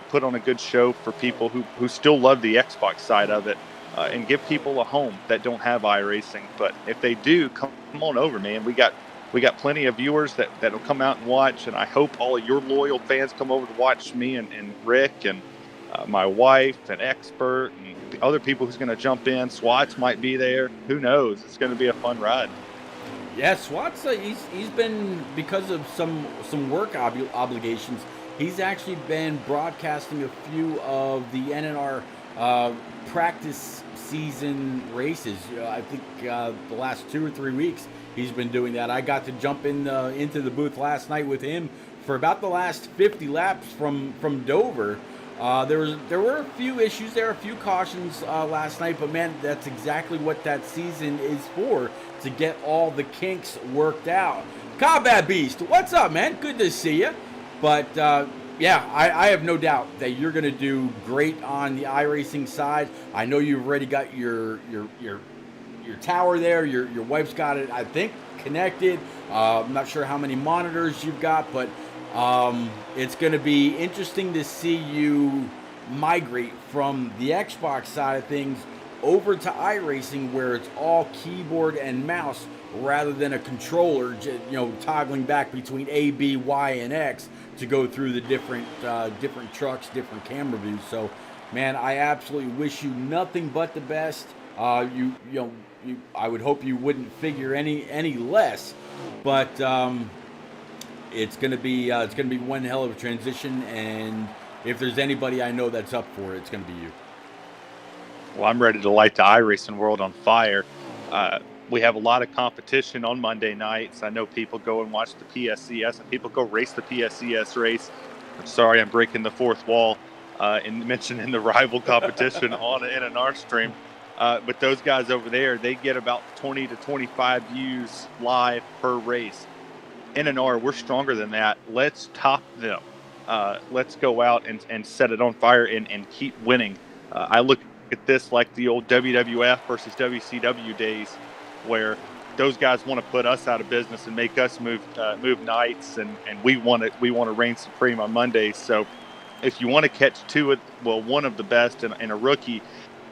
Put on a good show for people who still love the Xbox side of it, and give people a home that don't have iRacing. But if they do, come on over, man. We got plenty of viewers that'll come out and watch, and I hope all of your loyal fans come over to watch me and Rick and my wife and Expert and the other people who's going to jump in. Swats might be there. Who knows? It's going to be a fun ride. Yeah, Swats, he's been, because of some work obligations, he's actually been broadcasting a few of the NNR practice season races. I think the last 2 or 3 weeks he's been doing that. I got to jump into the booth last night with him for about the last 50 laps from Dover. There were a few issues there, a few cautions last night, but man, that's exactly what that season is for, to get all the kinks worked out. Combat Beast, what's up, man? Good to see you. But yeah, I have no doubt that you're going to do great on the iRacing side. I know you've already got your tower there. Your wife's got it, I think, connected. I'm not sure how many monitors you've got, but it's going to be interesting to see you migrate from the Xbox side of things over to iRacing where it's all keyboard and mouse rather than a controller, toggling back between A, B, Y, and X to go through the different trucks, different camera views. So, man, I absolutely wish you nothing but the best. I would hope you wouldn't figure any less, but it's gonna be one hell of a transition. And if there's anybody I know that's up for it, it's gonna be you. Well, I'm ready to light the iRacing world on fire. We have a lot of competition on Monday nights. I know people go and watch the PSCS, and people go race the PSCS race. I'm sorry, I'm breaking the fourth wall in mentioning the rival competition on an NNR stream. But those guys over there, they get about 20 to 25 views live per race. NNR, we're stronger than that. Let's top them. Let's go out and set it on fire and keep winning. I look at this like the old WWF versus WCW days, where those guys want to put us out of business and make us move nights, and we want to reign supreme on Mondays. So if you want to catch one of the best and a rookie,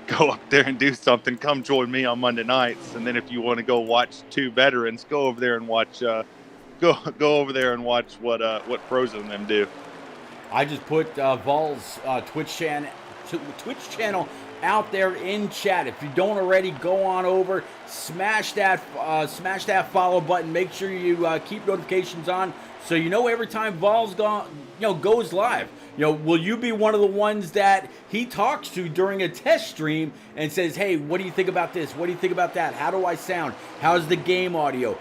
go up there and do something. Come join me on Monday nights. And then if you want to go watch two veterans, go over there and watch what pros and them do. I just put Vol's Twitch channel out there in chat. If you don't already, go on over, smash that follow button. Make sure you keep notifications on so you know every time Vol's goes live. Will you be one of the ones that he talks to during a test stream and says, "Hey, what do you think about this? What do you think about that? How do I sound? How's the game audio?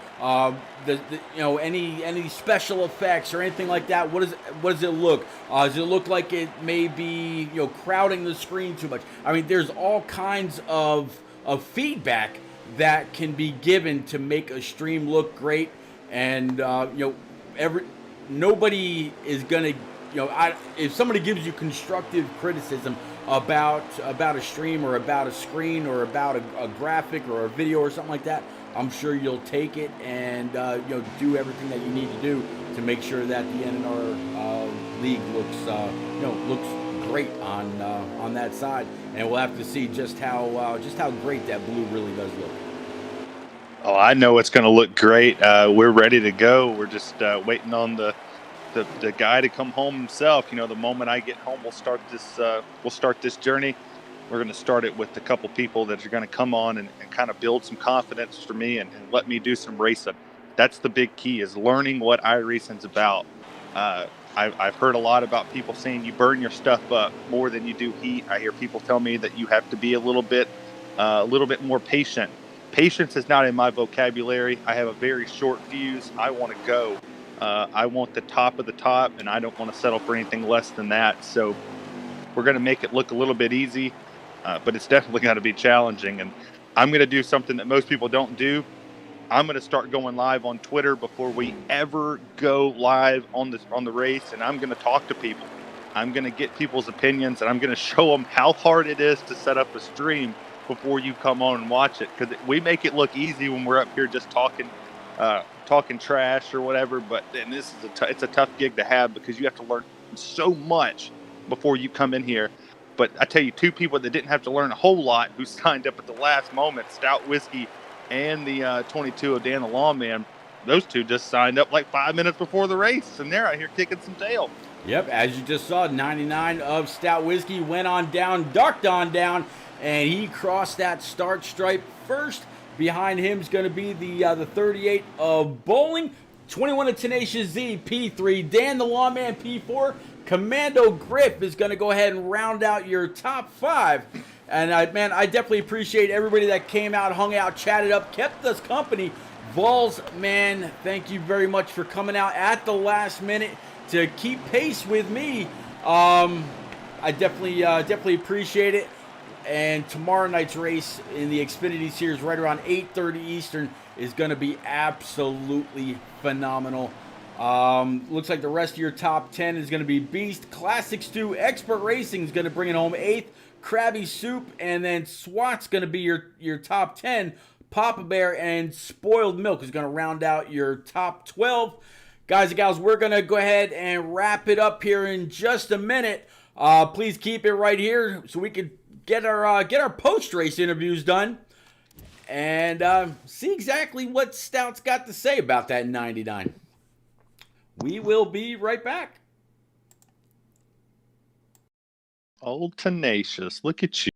Any special effects or anything like that? What does it look? Does it look like it may be crowding the screen too much? I mean, there's all kinds of feedback that can be given to make a stream look great, and nobody is gonna. If somebody gives you constructive criticism about a stream or about a screen or about a graphic or a video or something like that, I'm sure you'll take it and do everything that you need to do to make sure that the NNR league looks great on that side. And we'll have to see just how great that blue really does look. Oh, I know it's going to look great. We're ready to go. We're just waiting on the guy to come home himself. The moment I get home, we'll start this journey. We're going to start it with a couple people that are going to come on and kind of build some confidence for me and let me do some racing. That's the big key, is learning what iRacing's about. I've heard a lot about people saying you burn your stuff up more than you do heat. I hear people tell me that you have to be a little bit more patient. Patience is not in my vocabulary. I have a very short fuse. I want to go. I want the top of the top, and I don't want to settle for anything less than that. So we're going to make it look a little bit easy, but it's definitely going to be challenging. And I'm going to do something that most people don't do. I'm going to start going live on Twitter before we ever go live on the race, and I'm going to talk to people. I'm going to get people's opinions, and I'm going to show them how hard it is to set up a stream before you come on and watch it, because we make it look easy when we're up here just talking trash or whatever, but then this is it's a tough gig to have, because you have to learn so much before you come in here. But I tell you, two people that didn't have to learn a whole lot who signed up at the last moment, Stout Whiskey and the 22 of Dan the Lawman, those two just signed up like 5 minutes before the race, and they're out here kicking some tail. Yep, as you just saw, 99 of Stout Whiskey went on down, ducked on down, and he crossed that start stripe first. Behind him is going to be the 38 of Bowling, 21 of Tenacious Z, P3, Dan the Lawman, P4. Commando Griff is going to go ahead and round out your top 5. And I definitely appreciate everybody that came out, hung out, chatted up, kept us company. Vols, man, thank you very much for coming out at the last minute to keep pace with me. I definitely appreciate it. And tomorrow night's race in the Xfinity Series right around 8:30 Eastern is going to be absolutely phenomenal. Looks like the rest of your top 10 is going to be Beast, Classics 2, Expert Racing is going to bring it home 8th, Krabby Soup, and then SWAT's going to be your top 10. Papa Bear and Spoiled Milk is going to round out your top 12. Guys and gals, we're going to go ahead and wrap it up here in just a minute. Please keep it right here so we can get our post-race interviews done and see exactly what Stout's got to say about that 99. We will be right back. Old Tenacious, look at you.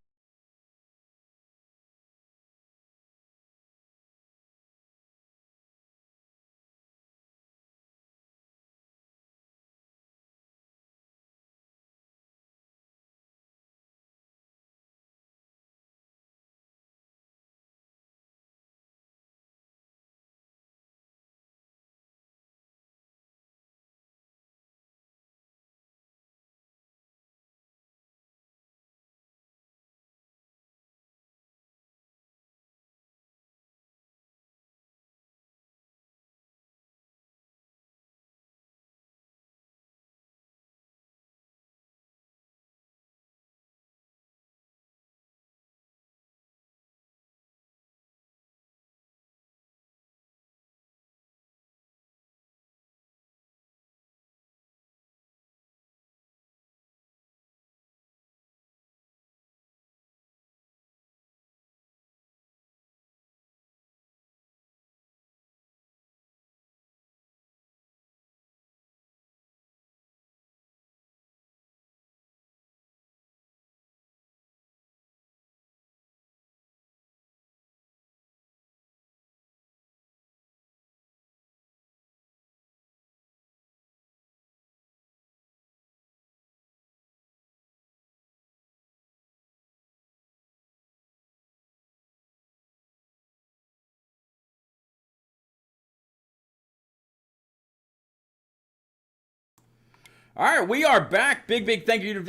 All right, we are back. Big thank you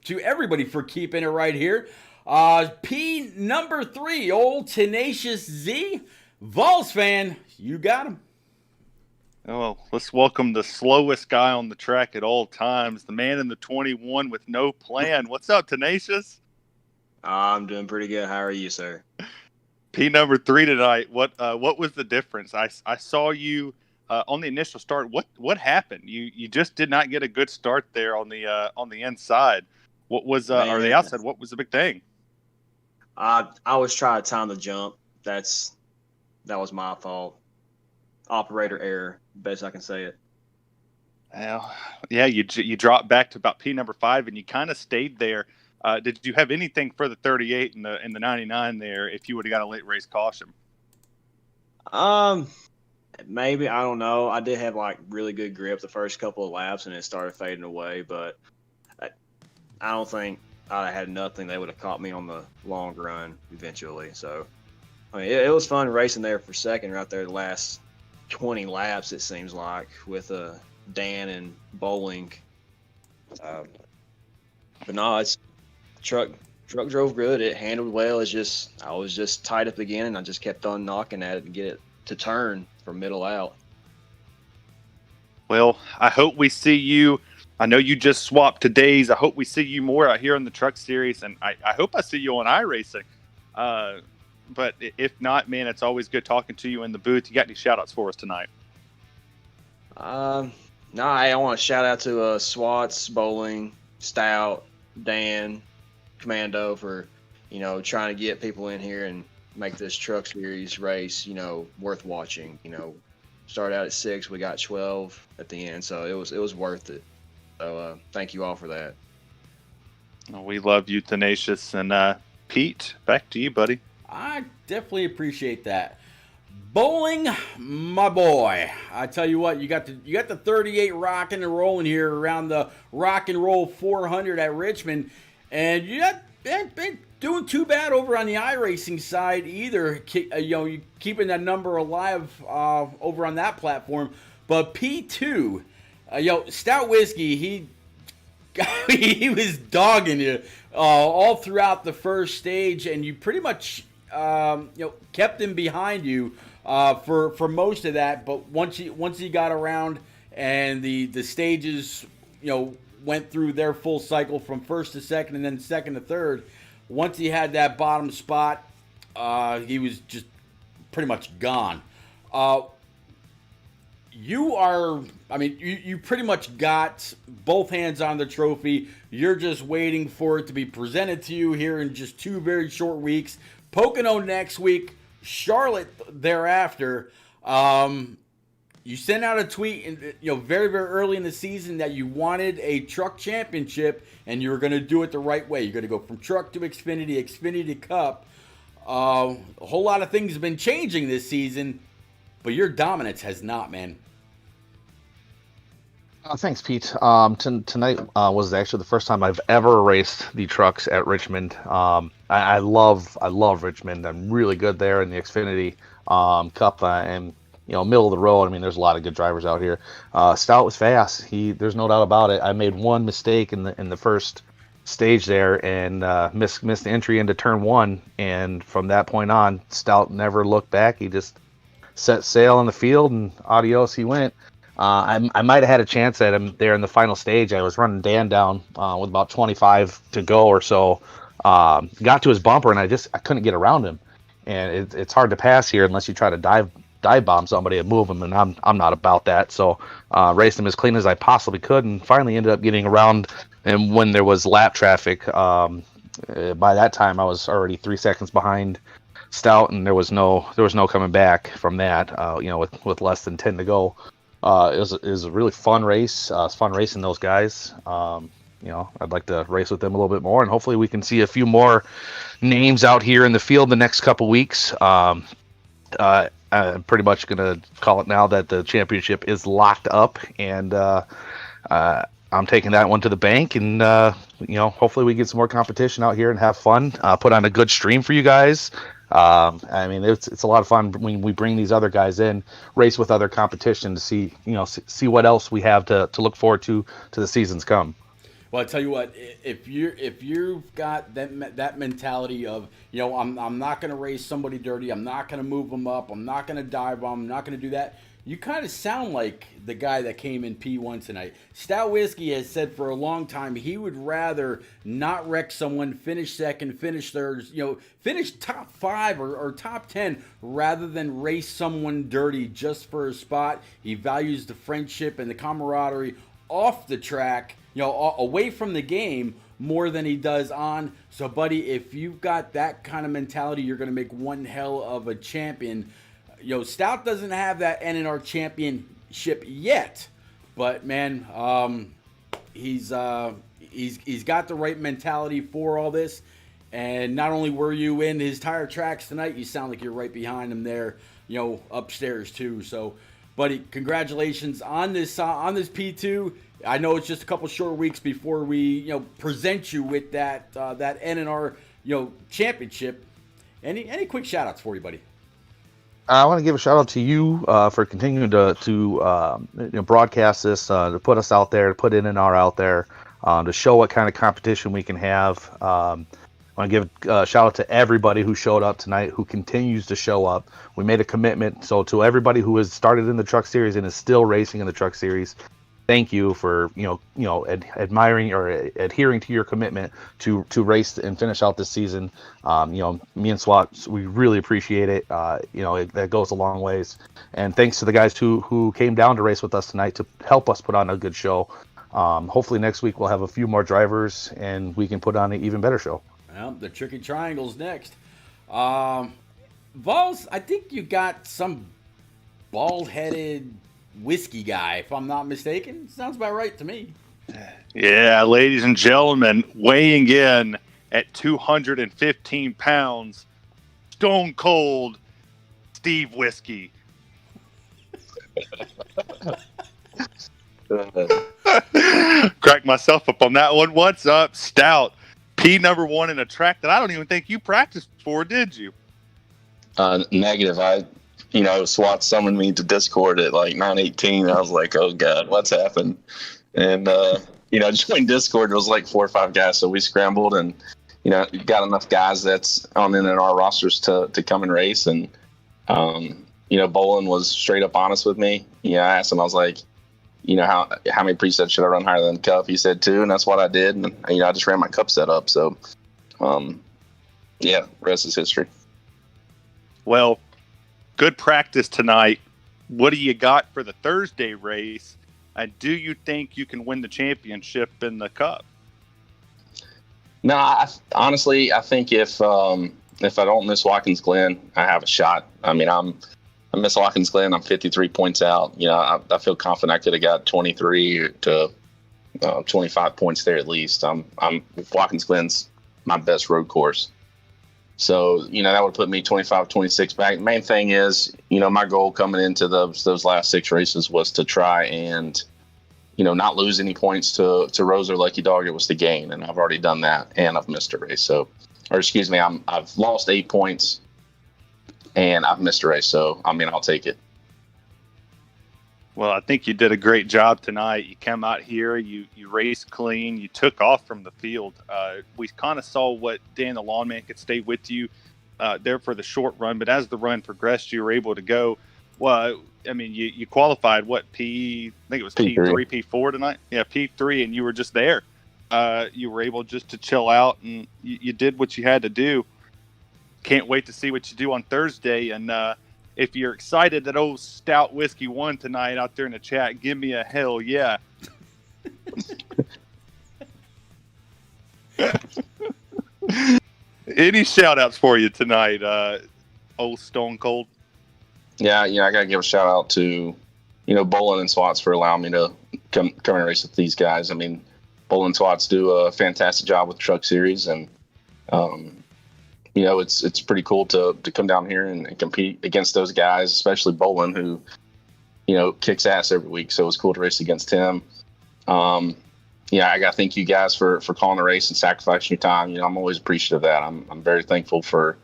to everybody for keeping it right here. P number 3, old Tenacious Z. Vols fan, you got him. Oh, well, let's welcome the slowest guy on the track at all times, the man in the 21 with no plan. What's up, Tenacious? I'm doing pretty good. How are you, sir? P number 3 tonight. What was the difference? I saw you on the initial start. What happened? You just did not get a good start there on the inside. What was or the outside? What was the big thing? I was trying to time the jump. That was my fault. Operator error, best I can say it. Well, yeah, you dropped back to about P number 5, and you kind of stayed there. Did you have anything for the 38 and the 99 there? If you would have got a late race caution, maybe, I don't know. I did have like really good grip the first couple of laps, and it started fading away. But I don't think I had nothing. They would have caught me on the long run eventually. So I mean, it was fun racing there for second right there the last 20 laps. It seems like with Dan and Bowling. But no, it's truck drove good. It handled well. I was just tied up again, and I just kept on knocking at it to get it to turn from middle out. Well, I hope we see you. I know you just swapped to days. I hope we see you more out here in the truck series, and I hope I see you on iRacing. But if not, man, it's always good talking to you in the booth. You got any shout-outs for us tonight? No, I want to shout out to Swats, Bowling, Stout, Dan, Commando for, trying to get people in here and make this truck series race, worth watching. Started out at 6, we got 12 at the end, so it was worth it. So thank you all for that. Well, we love you, Tenacious, and Pete, back to you, buddy. I definitely appreciate that. Bowling, my boy. I tell you what, you got the 38 rocking and rolling here around the Rock and Roll 400 at Richmond, and you haven't been doing too bad over on the iRacing side either. You keeping that number alive over on that platform. But P2, Stout Whiskey, he was dogging you all throughout the first stage, and you pretty much kept him behind you for most of that. But once he got around and the stages went through their full cycle from first to second and then second to third, once he had that bottom spot, he was just pretty much gone. you are, I mean, you pretty much got both hands on the trophy. You're just waiting for it to be presented to you here in just 2 very short weeks. Pocono next week, Charlotte thereafter. You sent out a tweet, very, very early in the season that you wanted a truck championship, and you were going to do it the right way. You're going to go from truck to Xfinity, Xfinity to Cup. A whole lot of things have been changing this season, but your dominance has not, man. Thanks, Pete. Tonight was actually the first time I've ever raced the trucks at Richmond. I love Richmond. I'm really good there in the Xfinity Cup, and middle of the road. I mean, there's a lot of good drivers out here. Stout was fast. There's no doubt about it. I made one mistake in the first stage there and missed the entry into turn 1, and from that point on, Stout never looked back. He just set sail on the field, and adios he went. I might have had a chance at him there in the final stage. I was running Dan down with about 25 to go or so. Got to his bumper, and I couldn't get around him. And it's hard to pass here unless you try to dive bomb somebody and move them, and I'm not about that. So raced him as clean as I possibly could, and finally ended up getting around. And when there was lap traffic, by that time I was already 3 seconds behind Stout, and there was no coming back from that. With less than 10 to go. It was a really fun race. It's fun racing those guys. I'd like to race with them a little bit more, and hopefully we can see a few more names out here in the field the next couple weeks. I'm pretty much going to call it now that the championship is locked up, and I'm taking that one to the bank, and hopefully we get some more competition out here and have fun. Put on a good stream for you guys. I mean, it's a lot of fun when we bring these other guys in, race with other competition to see what else we have to look forward to the seasons come. Well, I tell you what, if you've got that mentality of, I'm not going to race somebody dirty, I'm not going to move them up, I'm not going to dive them, I'm not going to do that. You kind of sound like the guy that came in P1 tonight. Stout Whiskey has said for a long time he would rather not wreck someone, finish second, finish third, finish top 5 or top 10 rather than race someone dirty just for a spot. He values the friendship and the camaraderie off the track, away from the game more than he does on. So, buddy, if you've got that kind of mentality, you're going to make one hell of a champion. Stout doesn't have that NNR championship yet, but man, he's got the right mentality for all this. And not only were you in his tire tracks tonight, you sound like you're right behind him there, upstairs too. So, buddy, congratulations on this P2. I know it's just a couple short weeks before we present you with that NNR championship. Any quick shout outs for you, buddy? I want to give a shout out to you for continuing to broadcast this, to put us out there, to put NNR out there, to show what kind of competition we can have. I want to give a shout out to everybody who showed up tonight, who continues to show up. We made a commitment, so to everybody who has started in the Truck Series and is still racing in the Truck Series, thank you for admiring or adhering to your commitment to race and finish out this season. Me and SWAT, we really appreciate it. That goes a long ways. And thanks to the guys who came down to race with us tonight to help us put on a good show. Hopefully next week we'll have a few more drivers and we can put on an even better show. Well, the Tricky Triangle's next. Vols, I think you got some bald-headed whiskey guy, if I'm not mistaken. Sounds about right to me. Yeah, ladies and gentlemen, weighing in at 215 pounds, Stone Cold Steve Whiskey. Cracked myself up on that one. What's up, Stout? P1 in a track that I don't even think you practiced for, did you? Negative. SWAT summoned me to Discord at like 9:18. I was like, oh God, what's happened? And, joined Discord. It was like 4 or 5 guys. So we scrambled and, got enough guys that's on NNR rosters to come and race. And, Bolin was straight up honest with me. I asked him, I was like, how many presets should I run higher than the Cup? He said 2, and that's what I did. And, I just ran my Cup setup. So, rest is history. Well, good practice tonight. what do you got for the Thursday race? And do you think you can win the championship in the Cup? No, honestly, I think if I don't miss Watkins Glen, I have a shot. I mean, I miss Watkins Glen. I'm 53 points out. You know, I feel confident I could have got 23 to 25 points there at least. Watkins Glen's my best road course. So, you know, that would put me 25, 26 back. Main thing is, you know, my goal coming into those last 6 races was to try and, you know, not lose any points to Rose or Lucky Dog. It was to gain, and I've already done that, and I've missed a race. So, or excuse me, I've lost 8 points, and I've missed a race. So, I mean, I'll take it. Well, I think you did a great job tonight. You came out here, you raced clean, you took off from the field. We kind of saw what Dan the Lawnman could stay with you there for the short run, but as the run progressed, you were able to go. Well, I mean, you qualified, what, I think it was P3, P4 tonight? Yeah, P3, and you were just there. You were able just to chill out, and you did what you had to do. Can't wait to see what you do on Thursday, and if you're excited that old Stout Whiskey won tonight out there in the chat, give me a hell yeah. Any shout outs for you tonight, old Stone Cold? Yeah, I got to give a shout out to, you know, Bolin and Swats for allowing me to come and race with these guys. I mean, Bolin and Swats do a fantastic job with the Truck Series, and you know, it's pretty cool to come down here and compete against those guys, especially Bolin, who, you know, kicks ass every week. So it was cool to race against him. Yeah, I got to thank you guys for calling the race and sacrificing your time. You know, I'm always appreciative of that. I'm very thankful for,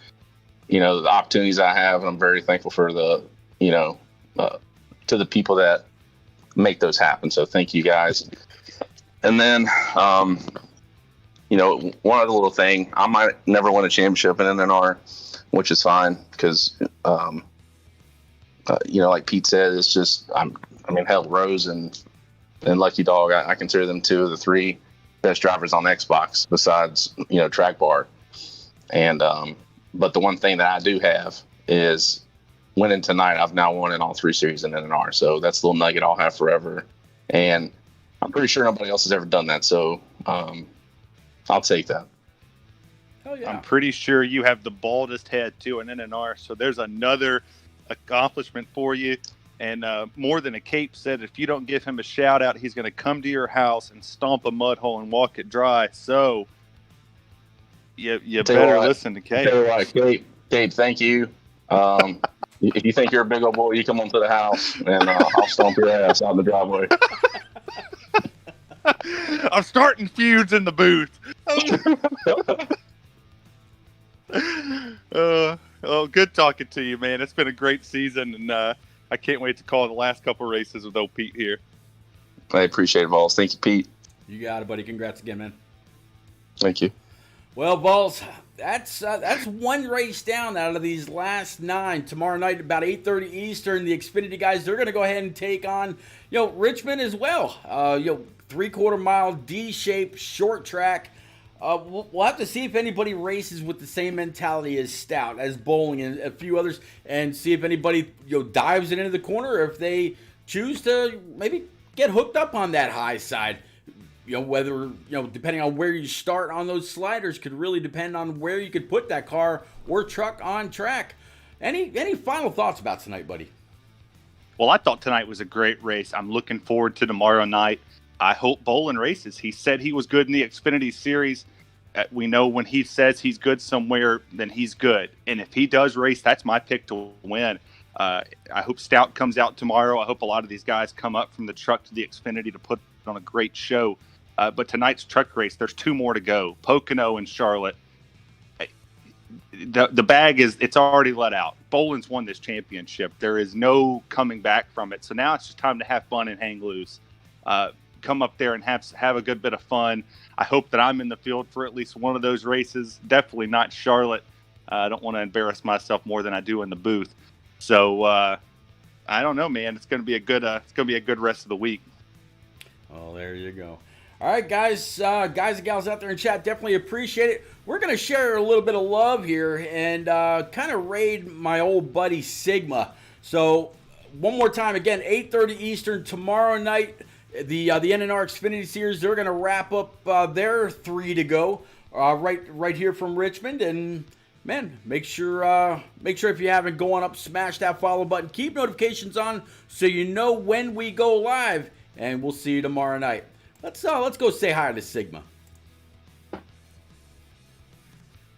you know, the opportunities I have. And I'm very thankful for the, you know, to the people that make those happen. So thank you guys. And then, you know, one other little thing, I might never win a championship in NNR, which is fine because, you know, like Pete said, it's just, I mean, hell, Rose and Lucky Dog, I consider them 2 of the 3 best drivers on Xbox besides, you know, Track Bar. And, but the one thing that I do have is winning tonight. I've now won in all 3 series in NNR. So that's the little nugget I'll have forever. And I'm pretty sure nobody else has ever done that. So, I'll take that. Hell yeah. I'm pretty sure you have the baldest head too in NNR, so there's another accomplishment for you. And more than a cape said, if you don't give him a shout out, he's going to come to your house and stomp a mud hole and walk it dry. So you better listen to Cape. Cape, thank you. If you think you're a big old boy, you come on to the house and I'll stomp your ass out in the driveway. I'm starting feuds in the booth. Oh, good talking to you, man. It's been a great season, and I can't wait to call the last couple races with old Pete here. I appreciate it, Vols. Thank you, Pete. You got it, buddy. Congrats again, man. Thank you. Well, Vols, that's one race down out of these last 9. Tomorrow night, about 8:30 Eastern, the Xfinity guys, they're going to go ahead and take on, you know, Richmond as well. You know, 3/4 mile D-shaped short track. We'll have to see if anybody races with the same mentality as Stout, as Bowling, and a few others, and see if anybody, you know, dives it into the corner, or if they choose to maybe get hooked up on that high side. You know, whether, you know, depending on where you start on those sliders could really depend on where you could put that car or truck on track. Any final thoughts about tonight, buddy? Well, I thought tonight was a great race. I'm looking forward to tomorrow night. I hope Bolin races. He said he was good in the Xfinity Series. We know when he says he's good somewhere, then he's good. And if he does race, that's my pick to win. I hope Stout comes out tomorrow. I hope a lot of these guys come up from the truck to the Xfinity to put on a great show. But tonight's truck race, there's 2 more to go. Pocono and Charlotte. The bag it's already let out. Bolin's won this championship. There is no coming back from it. So now it's just time to have fun and hang loose. Come up there and have a good bit of fun. I hope that I'm in the field for at least one of those races. Definitely not Charlotte. I don't want to embarrass myself more than I do in the booth. So I don't know, man. It's going to be a good rest of the week. Oh, there you go. All right, guys and gals out there in chat, definitely appreciate it. We're going to share a little bit of love here and kind of raid my old buddy Sigma. So one more time, again, 8:30 Eastern tomorrow night. The NNR Xfinity Series, they're going to wrap up their 3 to go right here from Richmond. And man, make sure if you haven't, go on up, smash that follow button, keep notifications on so you know when we go live. And we'll see you tomorrow night. Let's go say hi to Sigma.